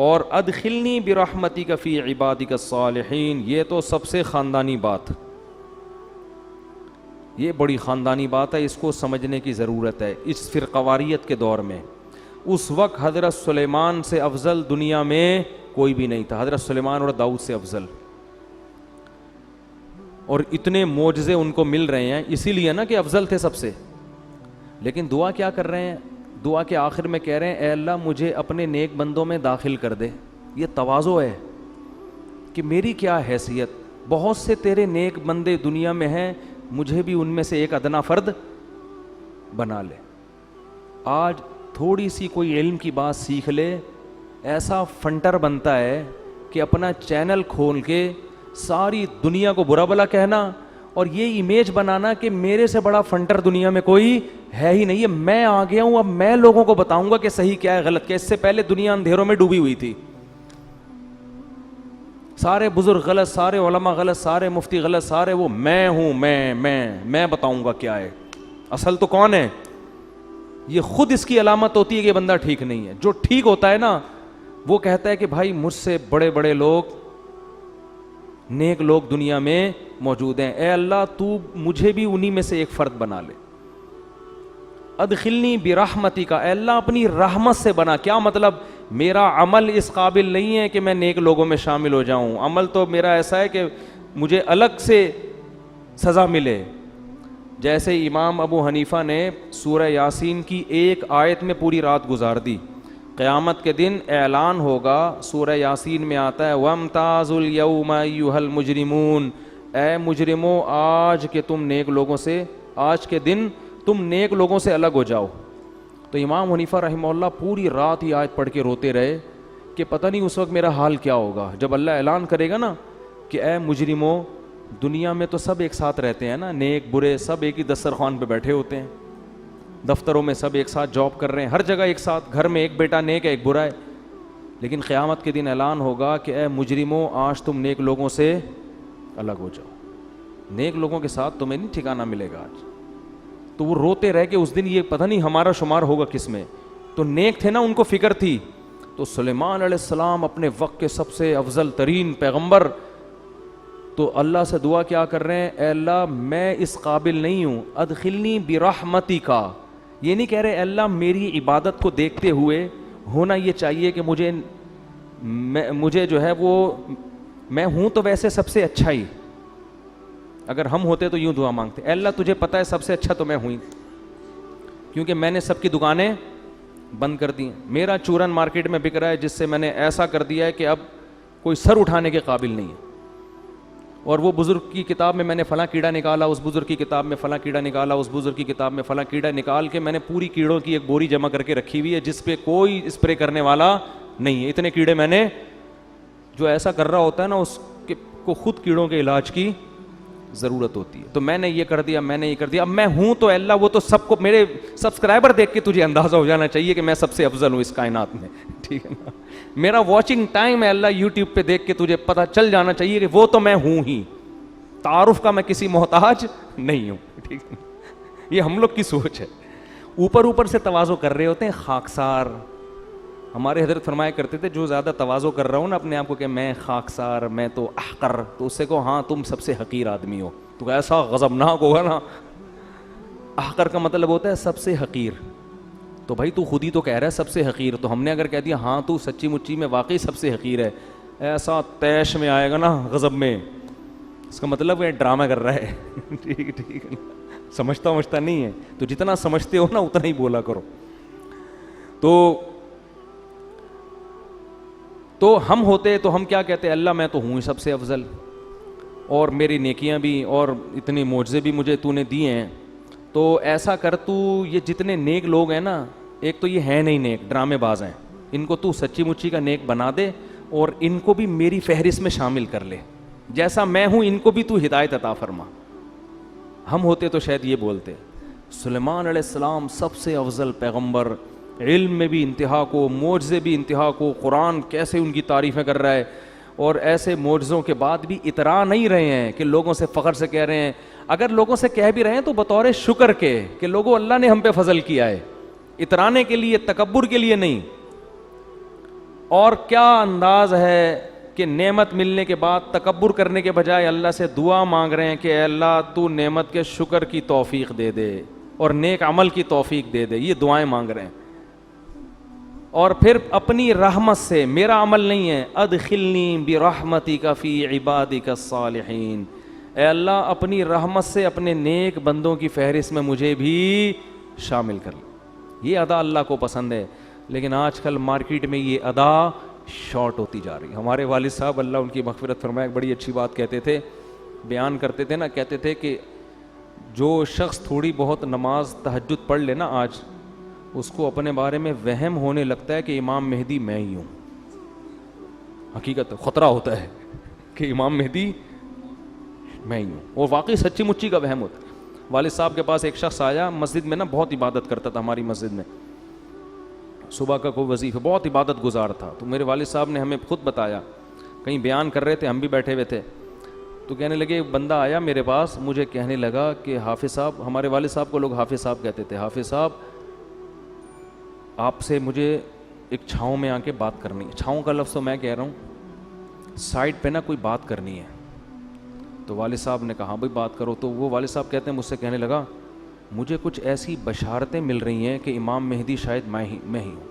और अदखिलनी बिरहमतिका फी इबादिका सालिहीन, ये तो सबसे ख़ानदानी बात, ये बड़ी ख़ानदानी बात है, इसको समझने की ज़रूरत है। इस फ़िरक़वारियत के दौर में उस वक्त हज़रत सुलेमान से अफजल दुनिया में कोई भी नहीं था, हज़रत सुलेमान और दाऊद से अफजल, और इतने मोजज़े उनको मिल रहे हैं, इसीलिए ना कि अफजल थे सबसे। लेकिन दुआ क्या कर रहे हैं, दुआ के आखिर में कह रहे हैं, ए अल्लाह मुझे अपने नेक बंदों में दाखिल कर दे। ये तवाज़ो है कि मेरी क्या हैसियत, बहुत से तेरे नेक बंदे दुनिया में हैं, मुझे भी उनमें से एक अदना फ़र्द बना ले। आज थोड़ी सी कोई इल्म की बात सीख ले, ऐसा फंटर बनता है कि अपना चैनल खोल के सारी दुनिया को बुरा भला कहना और ये इमेज बनाना कि मेरे से बड़ा फंटर दुनिया में कोई है ही नहीं है, मैं आ गया हूं, अब मैं लोगों को बताऊंगा कि सही क्या है गलत क्या। इससे पहले दुनिया अंधेरों में डूबी हुई थी, सारे बुजुर्ग गलत, सारे उलमा गलत, सारे मुफ्ती गलत, सारे वो मैं हूं, मैं बताऊंगा क्या है, असल तो कौन है। ये खुद इसकी अलामत होती है कि बंदा ठीक नहीं है। जो ठीक होता है ना वो कहता है कि भाई मुझसे बड़े बड़े लोग, नेक लोग दुनिया में मौजूद हैं, ए अल्लाह तू मुझे भी उन्हीं में से एक फर्द बना ले। अदखिलनी बिरहमती का, ए अल्लाह अपनी रहमत से बना। क्या मतलब, मेरा अमल इस काबिल नहीं है कि मैं नेक लोगों में शामिल हो जाऊं, अमल तो मेरा ऐसा है कि मुझे अलग से सज़ा मिले। जैसे इमाम अबू हनीफ़ा ने सूरह यासीन की एक आयत में पूरी रात गुजार दी, क़यामत के दिन ऐलान होगा, सूरह यासीन में आता है वमताज़ुल यौमा अय्युहल मुजरिमून, ए मुजरिमों आज के तुम नेक लोगों से, आज के दिन तुम नेक लोगों से अलग हो जाओ। तो इमाम हनीफ़ा रहमहुल्लाह पूरी रात ही आयत पढ़ के रोते रहे कि पता नहीं उस वक्त मेरा हाल क्या होगा जब अल्लाह ऐलान करेगा ना कि ए मुजरिमों, दुनिया में तो सब एक साथ रहते हैं ना, नेक बुरे सब एक ही दस्तरखान पे बैठे होते हैं, दफ्तरों में सब एक साथ जॉब कर रहे हैं, हर जगह एक साथ, घर में एक बेटा नेक है एक बुरा है। लेकिन क़यामत के दिन ऐलान होगा कि ए मुजरिमों आज तुम नेक लोगों से अलग हो जाओ, नेक लोगों के साथ तुम्हें नहीं ठिकाना मिलेगा आज। तो वो रोते रह के उस दिन ये पता नहीं हमारा शुमार होगा किस में। तो नेक थे ना, उनको फिक्र थी। तो सुलेमान अलैहिस्सलाम अपने वक्त के सबसे अफजल तरीन पैगम्बर, तो अल्लाह से दुआ क्या कर रहे हैं, ए अल्लाह मैं इस काबिल नहीं हूँ, अदखिलनी बिरहमती का। ये नहीं कह रहे अल्लाह मेरी इबादत को देखते हुए होना ये चाहिए कि मुझे जो है वो, मैं हूँ तो वैसे सबसे अच्छा ही, अगर हम होते तो यूं दुआ मांगते, अल्लाह तुझे पता है सबसे अच्छा तो मैं हुई, क्योंकि मैंने सबकी दुकानें बंद कर दी, मेरा चूरन मार्केट में बिक रहा है जिससे मैंने ऐसा कर दिया है कि अब कोई सर उठाने के काबिल नहीं है। और वो बुजुर्ग की किताब में मैंने फला कीड़ा निकाला, उस बुजुर्ग की किताब में फला कीड़ा निकाला, उस बुजुर्ग की किताब में फला कीड़ा निकाल के मैंने पूरी कीड़ों की एक बोरी जमा करके रखी हुई है जिस पे कोई स्प्रे करने वाला नहीं है। इतने कीड़े मैंने, जो ऐसा कर रहा होता है ना उसके को खुद कीड़ों के इलाज की ज़रूरत होती है। तो मैंने ये कर दिया, मैंने ये कर दिया, अब मैं हूं तो अल्लाह वो तो सबको, मेरे सब्सक्राइबर देख के तुझे अंदाज़ा हो जाना चाहिए कि मैं सबसे अफजल हूँ इस कायनात में, ठीक है ना। मेरा वॉचिंग टाइम है अल्लाह यूट्यूब पे देख के तुझे पता चल जाना चाहिए कि वो तो मैं हूँ ही, तारुफ का मैं किसी मोहताज नहीं हूँ, ठीक है। ये हम लोग की सोच है, ऊपर ऊपर से तवाज़ो कर रहे होते हैं, खाकसार। हमारे हजरत फरमाया करते थे जो ज़्यादा तवाज़ो कर रहा हूँ ना अपने आप को कि मैं खाकसार, मैं तो अहकर, तो उससे को हाँ तुम सबसे हकीर आदमी हो, तो ऐसा गज़बनाक होगा ना। अहकर का मतलब होता है सबसे हकीर, तो भाई तू खुद ही तो कह रहा है सबसे हकीर, तो हमने अगर कह दिया हाँ तू सच्ची मुच्ची में वाकई सबसे हकीर है, ऐसा तैश में आएगा ना गज़ब में, इसका मतलब है ड्रामा कर रहा है। ठीक ठीक है, समझता नहीं है, तो जितना समझते हो ना उतना ही बोला करो। तो हम होते तो हम क्या कहते, अल्लाह मैं तो हूँ सबसे अफजल, और मेरी नेकियां भी और इतनी मोज़े भी मुझे तूने दिए हैं, तो ऐसा कर तू ये जितने नेक लोग हैं ना, एक तो ये हैं नहीं नेक, ड्रामेबाज हैं, इनको तू सच्ची मुच्ची का नेक बना दे और इनको भी मेरी फहरिस्त में शामिल कर ले, जैसा मैं हूँ इनको भी तू हिदायत अता फरमा। हम होते तो शायद ये बोलते। सुलेमान अलैहिस्सलाम सबसे अफजल पैगम्बर, इल्म में भी इंतहा को, मोज़े भी इंतहा को, कुरान कैसे उनकी तारीफ़ें कर रहा है, और ऐसे मोज़ों के बाद भी इतरा नहीं रहे हैं कि लोगों से फ़ख्र से कह रहे हैं। अगर लोगों से कह भी रहे हैं तो बतौर शुक्र के कि लोगों अल्लाह ने हम पे फजल किया है, इतराने के लिए, तकब्बुर के लिए नहीं। और क्या अंदाज है कि नेमत मिलने के बाद तकब्बुर करने के बजाय अल्लाह से दुआ मांग रहे हैं कि अल्लाह तू नेमत के शुक्र की तौफीक दे दे और नेक अमल की तौफीक दे दे, ये दुआएं मांग रहे हैं। और फिर अपनी रहमत से, मेरा अमल नहीं है, अदखिलनी बिरहमतिका फी इबादिका सालिहीन, ए अल्लाह अपनी रहमत से अपने नेक बंदों की फहरिस्त में मुझे भी शामिल कर ले। ये अदा अल्लाह को पसंद है, लेकिन आजकल मार्केट में ये अदा शॉर्ट होती जा रही। हमारे वालिद साहब अल्लाह उनकी मग़फ़िरत फरमाए एक बड़ी अच्छी बात कहते थे, बयान करते थे ना, कहते थे कि जो शख्स थोड़ी बहुत नमाज तहज्जुद पढ़ ले ना आज, उसको अपने बारे में वहम होने लगता है कि इमाम मेहदी मैं ही हूँ। हकीकत ख़तरा होता है कि इमाम मेहदी मैं ही हूँ, और वाकई सच्ची मुच्ची का वहम होता है। वालिद साहब के पास एक शख्स आया, मस्जिद में ना बहुत इबादत करता था, हमारी मस्जिद में सुबह का कोई वजीफ़ा, बहुत इबादत गुजार था। तो मेरे वालिद साहब ने हमें खुद बताया, कहीं बयान कर रहे थे, हम भी बैठे हुए थे, तो कहने लगे, एक बंदा आया मेरे पास, मुझे कहने लगा कि हाफिज़ साहब, हमारे वालिद साहब को लोग हाफिज़ साहब कहते थे, हाफिज़ साहब आपसे मुझे एक छाँव में आके बात करनी है। छाँव का लफ्ज़ तो मैं कह रहा हूँ, साइड पे ना कोई बात करनी है। तो वालिद साहब ने कहा भाई बात करो। तो वो वालिद साहब कहते हैं, मुझसे कहने लगा, मुझे कुछ ऐसी बशारतें मिल रही हैं कि इमाम मेहदी शायद मैं ही हूँ।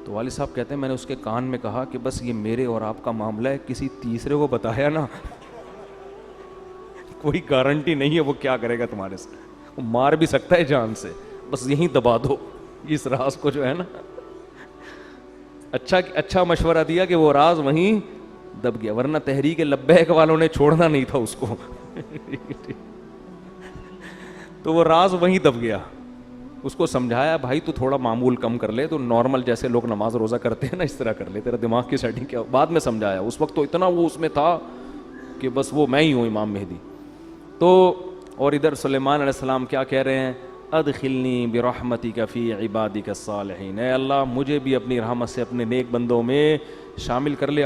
तो वालिद साहब कहते हैं, मैंने उसके कान में कहा कि बस ये मेरे और आपका मामला है, किसी तीसरे को बताया ना कोई गारंटी नहीं है वो क्या करेगा तुम्हारे से, वो मार भी सकता है जान से, बस यहीं दबा दो इस राज को, जो है ना। अच्छा मशवरा दिया कि वो राज वहीं दब गया, वरना तहरीक लब्बैक वालों ने छोड़ना नहीं था उसको तो वो राज वहीं दब गया। उसको समझाया, भाई तू थोड़ा मामूल कम कर ले, तो नॉर्मल जैसे लोग नमाज रोज़ा करते हैं ना, इस तरह कर ले, तेरा दिमाग की सेटिंग क्या। बाद में समझाया, उस वक्त तो इतना वो उसमें था कि बस वो मैं ही हूँ इमाम मेहदी। तो और इधर सुलेमान अलैहिस्सलाम क्या कह रहे हैं, अदखिलनी बिरहमतिका फी इबादिका सालिहीन, ऐ अल्लाह मुझे भी अपनी रहमत से अपने नेक बंदों में शामिल कर ले।